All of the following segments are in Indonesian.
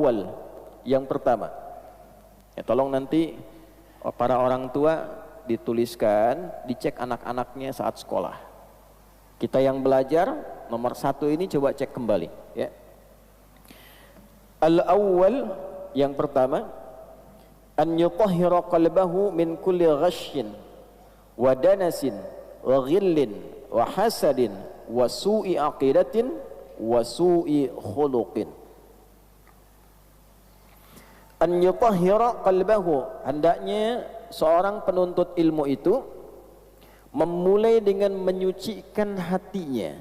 Al-awwal, yang pertama. Ya, tolong nanti para orang tua dituliskan, dicek anak-anaknya saat sekolah. Kita yang belajar nomor 1 ini coba cek kembali, ya. Al-awwal, yang pertama, an yutahhira qalbahu min kulli ghasyin wa danasin wa ghillin wa hasadin wa su'i aqidatin wa su'i khuluqin. An yutahhira qalbahu, hendaknya seorang penuntut ilmu itu memulai dengan menyucikan hatinya.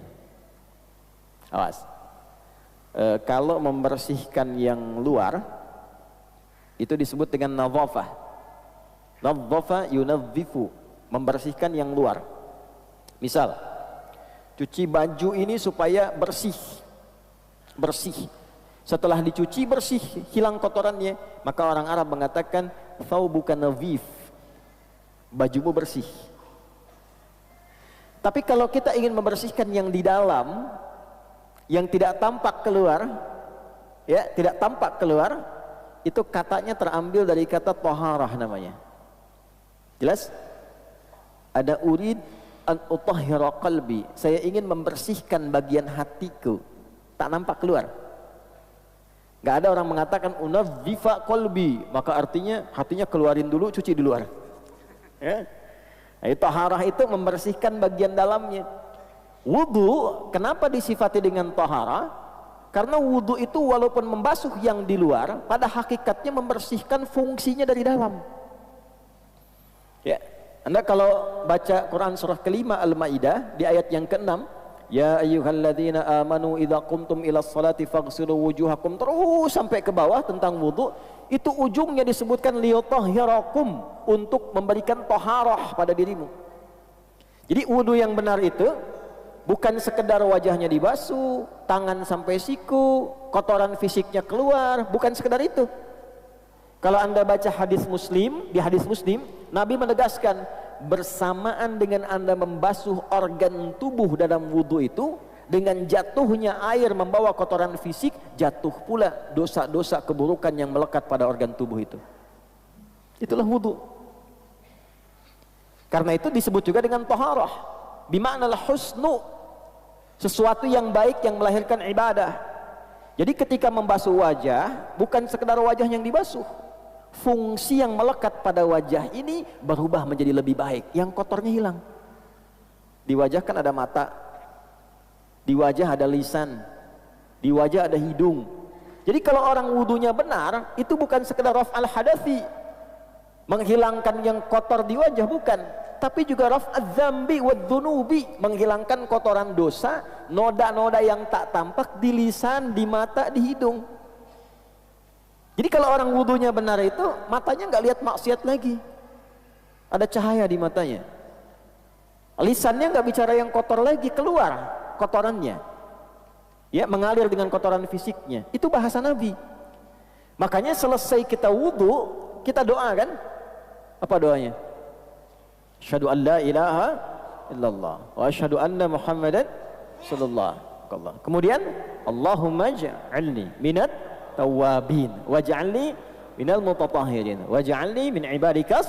Awas, kalau membersihkan yang luar itu disebut dengan nadhafah. Nadhafa yunadzifu, membersihkan yang luar. Misal, cuci baju ini supaya bersih. Setelah dicuci bersih, hilang kotorannya, maka orang Arab mengatakan thawbuka nadhif, bajumu bersih. Tapi kalau kita ingin membersihkan yang di dalam, yang tidak tampak keluar, ya, tidak tampak keluar, itu katanya terambil dari kata taharah namanya. Jelas? Ada urid an utahhira qalbi, saya ingin membersihkan bagian hatiku, tak nampak keluar. Gak ada orang mengatakan unadzifa qalbi, maka artinya hatinya keluarin dulu, cuci di luar. Ya. Nah, taharah itu membersihkan bagian dalamnya. Wudu, kenapa disifati dengan taharah? Karena wudu itu walaupun membasuh yang di luar, pada hakikatnya membersihkan fungsinya dari dalam. Ya, Anda kalau baca Quran surah kelima Al-Maidah di ayat yang ke-6, ya ayyuhalladzina amanu idza qumtum ilas salati faghsilu wujuhakum, terus sampai ke bawah tentang wudu, itu ujungnya disebutkan liyutahhirakum, untuk memberikan taharah pada dirimu. Jadi wudu yang benar itu bukan sekedar wajahnya dibasuh, tangan sampai siku, kotoran fisiknya keluar, bukan sekedar itu. Kalau Anda baca hadis Muslim, di hadis Muslim Nabi menegaskan, bersamaan dengan Anda membasuh organ tubuh dalam wudu itu, dengan jatuhnya air membawa kotoran fisik, jatuh pula dosa-dosa keburukan yang melekat pada organ tubuh itu. Itulah wudu. Karena itu disebut juga dengan taharah, bima'nal husnu, sesuatu yang baik yang melahirkan ibadah. Jadi ketika membasuh wajah, bukan sekedar wajah yang dibasuh, fungsi yang melekat pada wajah ini berubah menjadi lebih baik, yang kotornya hilang. Di wajah kan ada mata, di wajah ada lisan, di wajah ada hidung. Jadi kalau orang wudunya benar, itu bukan sekedar raf'al hadathi, menghilangkan yang kotor di wajah, bukan, tapi juga raf'adz dzambi wadzunubi, menghilangkan kotoran dosa, noda-noda yang tak tampak di lisan, di mata, di hidung. Jadi kalau orang wudunya benar itu, matanya nggak lihat maksiat lagi, ada cahaya di matanya. Lisannya nggak bicara yang kotor lagi, keluar kotorannya, ya, mengalir dengan kotoran fisiknya. Itu bahasa Nabi. Makanya selesai kita wudu, kita doa kan? Apa doanya? Asyhadu an la ilaha illallah wa asyhadu anna Muhammadan sallallahu alaihi wasallam. Kemudian Allahumma ja'alni minat tawabin waj'alni minal mutatahhirin waj'alni min ibadikas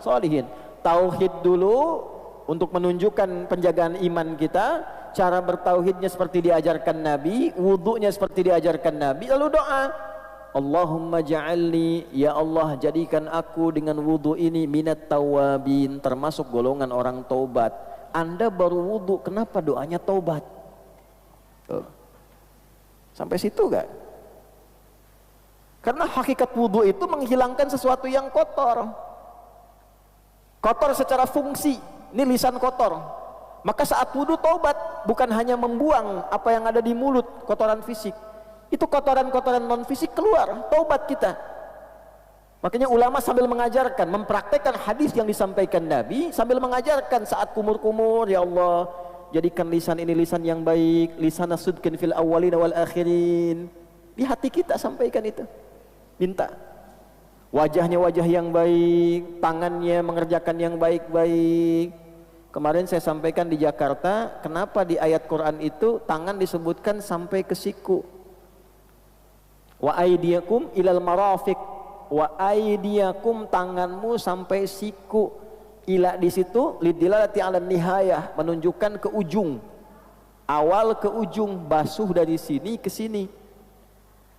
sholihin. Tauhid dulu untuk menunjukkan penjagaan iman kita, cara bertauhidnya seperti diajarkan Nabi, wudunya seperti diajarkan Nabi, lalu doa, Allahumma ja'alni, ya Allah jadikan aku dengan wudu ini minat tawabin, termasuk golongan orang taubat. Anda baru wudu, kenapa doanya taubat? Sampai situ gak? Karena hakikat wudu itu menghilangkan sesuatu yang kotor. Kotor secara fungsi, ini lisan kotor. Maka saat wudu taubat, bukan hanya membuang apa yang ada di mulut, kotoran fisik. Itu kotoran-kotoran non fisik keluar, taubat kita. Makanya ulama sambil mengajarkan, mempraktekkan hadis yang disampaikan Nabi, sambil mengajarkan saat kumur-kumur, ya Allah, jadikan lisan ini lisan yang baik, lisan sudkin fil awwalin wal akhirin. Di hati kita sampaikan itu. Minta wajahnya wajah yang baik, tangannya mengerjakan yang baik-baik. Kemarin saya sampaikan di Jakarta, kenapa di ayat Quran itu tangan disebutkan sampai ke siku. Wa aydiyakum ilal marafiq, wa aydiyakum tanganmu sampai siku, ila di situ lidilalati 'ala nihayah, menunjukkan ke ujung, awal ke ujung, basuh dari sini ke sini.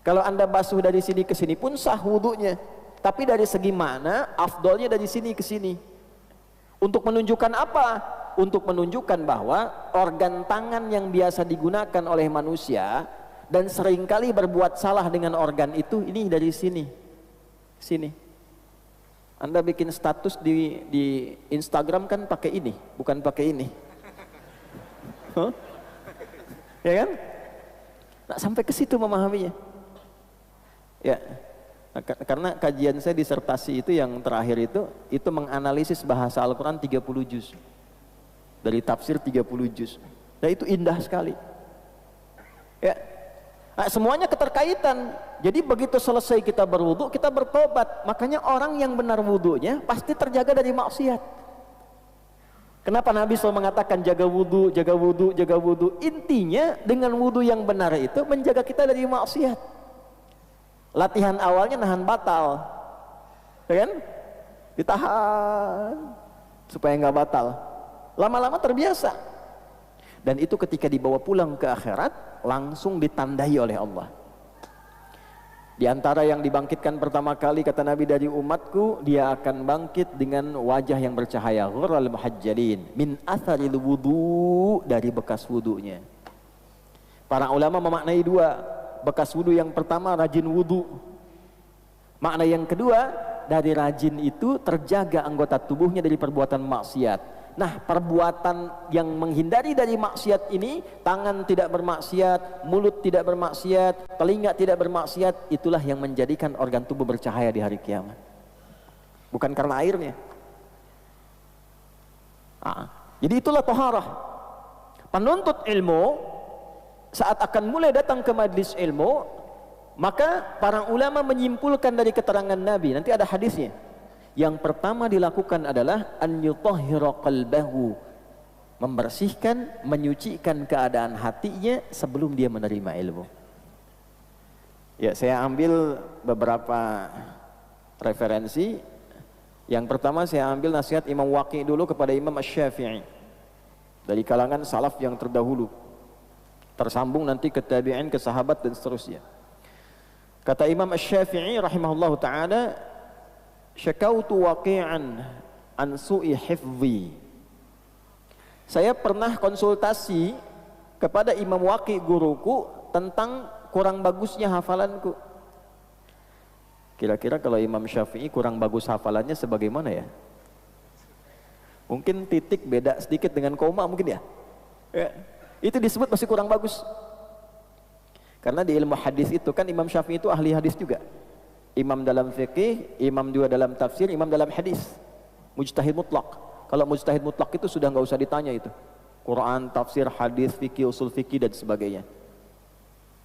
Kalau Anda basuh dari sini ke sini pun sah wudunya, tapi dari segi mana afdolnya dari sini ke sini. Untuk menunjukkan apa? Untuk menunjukkan bahwa organ tangan yang biasa digunakan oleh manusia dan seringkali berbuat salah dengan organ itu, ini dari sini, sini. Anda bikin status di Instagram kan pakai ini, bukan pakai ini, huh? Ya kan? Nah, sampai ke situ memahaminya. Ya, karena kajian saya disertasi itu yang terakhir itu menganalisis bahasa Al-Quran 30 juz, dari tafsir 30 juz. Nah, itu indah sekali. Ya. Nah, semuanya keterkaitan. Jadi begitu selesai kita berwudu, kita bertobat. Makanya orang yang benar wudunya pasti terjaga dari maksiat. Kenapa Nabi selalu mengatakan jaga wudu, jaga wudu, jaga wudu? Intinya dengan wudu yang benar itu menjaga kita dari maksiat. Latihan awalnya nahan batal, ya kan? Ditahan supaya nggak batal. Lama-lama terbiasa. Dan itu ketika dibawa pulang ke akhirat langsung ditandai oleh Allah. Di antara yang dibangkitkan pertama kali kata Nabi dari umatku, dia akan bangkit dengan wajah yang bercahaya, ghurral muhajjalin min atharil wudu, dari bekas wudunya. Para ulama memaknai dua, bekas wudu yang pertama rajin wudu. Makna yang kedua, dari rajin itu terjaga anggota tubuhnya dari perbuatan maksiat. Nah, perbuatan yang menghindari dari maksiat ini, tangan tidak bermaksiat, mulut tidak bermaksiat, telinga tidak bermaksiat, itulah yang menjadikan organ tubuh bercahaya di hari kiamat. Bukan karena airnya. Jadi itulah taharah. Penuntut ilmu saat akan mulai datang ke majlis ilmu, maka para ulama menyimpulkan dari keterangan Nabi, nanti ada hadisnya. Yang pertama dilakukan adalah an yutahhira qalbahu, membersihkan, menyucikan keadaan hatinya sebelum dia menerima ilmu. Ya, saya ambil beberapa referensi. Yang pertama saya ambil nasihat Imam Waqi dulu kepada Imam Asy-Syafi'i, dari kalangan salaf yang terdahulu, tersambung nanti ke tabi'in, ke sahabat dan seterusnya. Kata Imam Asy-Syafi'i rahimahullahu ta'ala, syakautu waqi'an an su'i hifzi. Saya pernah konsultasi kepada Imam Waqi guruku tentang kurang bagusnya hafalanku. Kira-kira kalau Imam Syafi'i kurang bagus hafalannya sebagaimana ya? Mungkin titik beda sedikit dengan koma mungkin ya? Ya. Itu disebut masih kurang bagus. Karena di ilmu hadis itu kan Imam Syafi'i itu ahli hadis juga. Imam dalam fikih, imam juga dalam tafsir, imam dalam hadis. Mujtahid mutlak. Kalau mujtahid mutlak itu sudah nggak usah ditanya itu. Quran, tafsir, hadis, fikih, usul fikih dan sebagainya.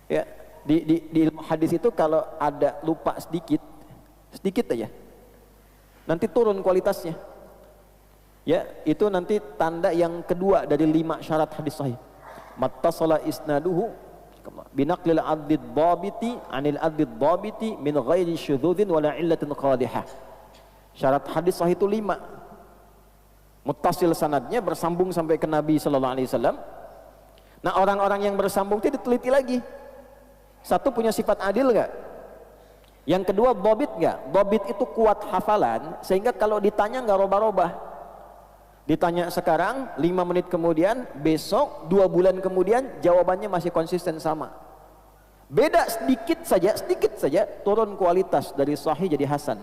Ya, di ilmu hadis itu kalau ada lupa sedikit aja, nanti turun kualitasnya. Ya, itu nanti tanda yang kedua dari 5 syarat hadis sahih. Mattasala isnaduhu binaqlil adid dhabiti anil adid dhabiti min ghairi syudzudin wala illatin qadihah. Syarat hadis sahih itu 5. Muttasil sanadnya, bersambung sampai ke Nabi sallallahu alaihi wasallam. Nah, orang-orang yang bersambung itu diteliti lagi. Satu, punya sifat adil enggak? Yang kedua, dhabit enggak? Dhabit itu kuat hafalan sehingga kalau ditanya enggak robah-robah. Ditanya sekarang, 5 menit kemudian, besok, 2 bulan kemudian, jawabannya masih konsisten sama. Beda sedikit saja, turun kualitas dari sahih jadi hasan.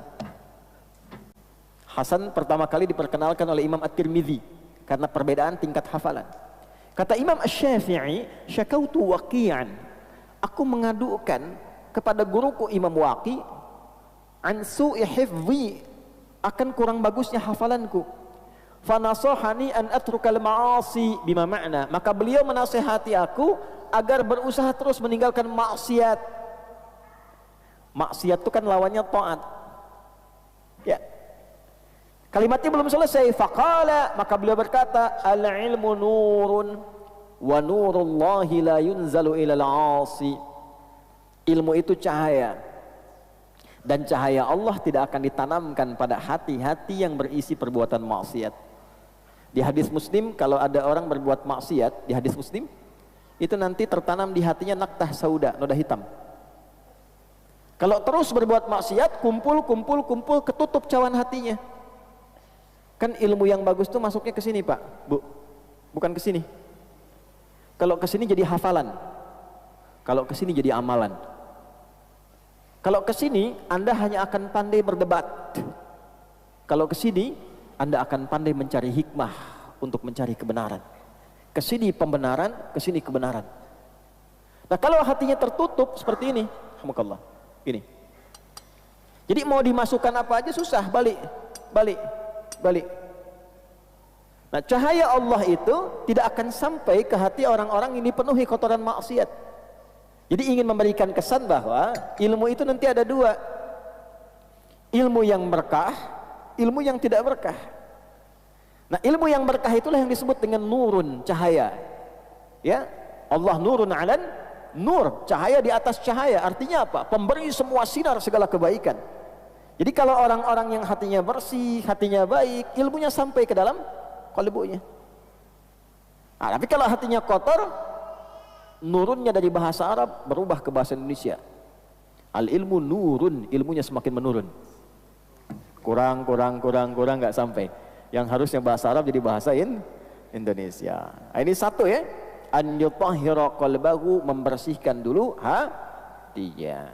Hasan pertama kali diperkenalkan oleh Imam At-Tirmidzi karena perbedaan tingkat hafalan. Kata Imam Asy-Syafi'i, syakautu waqi'an, aku mengadukan kepada guruku Imam Waqi an su'i hifzi, akan kurang bagusnya hafalanku. Fanasahani an atrukal ma'asi bima ma'na, maka beliau menasihati aku agar berusaha terus meninggalkan maksiat. Maksiat itu kan lawannya taat. Ya. Kalimatnya belum selesai. Faqala, maka beliau berkata, al-ilmu nurun wa nurullahi la yunzalu ilal 'asi. Ilmu itu cahaya. Dan cahaya Allah tidak akan ditanamkan pada hati-hati yang berisi perbuatan maksiat. Di hadis Muslim, kalau ada orang berbuat maksiat, di hadis Muslim, itu nanti tertanam di hatinya naktah sauda, noda hitam. Kalau terus berbuat maksiat, kumpul, ketutup cawan hatinya. Kan ilmu yang bagus tuh masuknya ke sini, Pak, Bu. Bukan ke sini. Kalau ke sini jadi hafalan. Kalau ke sini jadi amalan. Kalau ke sini Anda hanya akan pandai berdebat. Kalau ke sini Anda akan pandai mencari hikmah untuk mencari kebenaran. Ke sini pembenaran, ke sini kebenaran. Nah, kalau hatinya tertutup seperti ini, alhamdulillah, ini. Jadi mau dimasukkan apa aja susah, balik. Nah, cahaya Allah itu tidak akan sampai ke hati orang-orang yang dipenuhi kotoran maksiat. Jadi ingin memberikan kesan bahwa ilmu itu nanti ada dua. Ilmu yang berkah, ilmu yang tidak berkah. Nah, ilmu yang berkah itulah yang disebut dengan nurun, cahaya. Ya, Allah nurun alan nur, cahaya di atas cahaya. Artinya apa? Pemberi semua sinar segala kebaikan. Jadi kalau orang-orang yang hatinya bersih, hatinya baik, ilmunya sampai ke dalam qalbunya. Nah, tapi kalau hatinya kotor, nurunnya dari bahasa Arab berubah ke bahasa Indonesia. Al ilmu nurun, ilmunya semakin menurun. Kurang nggak sampai. Yang harusnya bahasa Arab jadi bahasa Indonesia. Nah, ini satu ya. An yutahhira qalbahu, membersihkan dulu hatinya.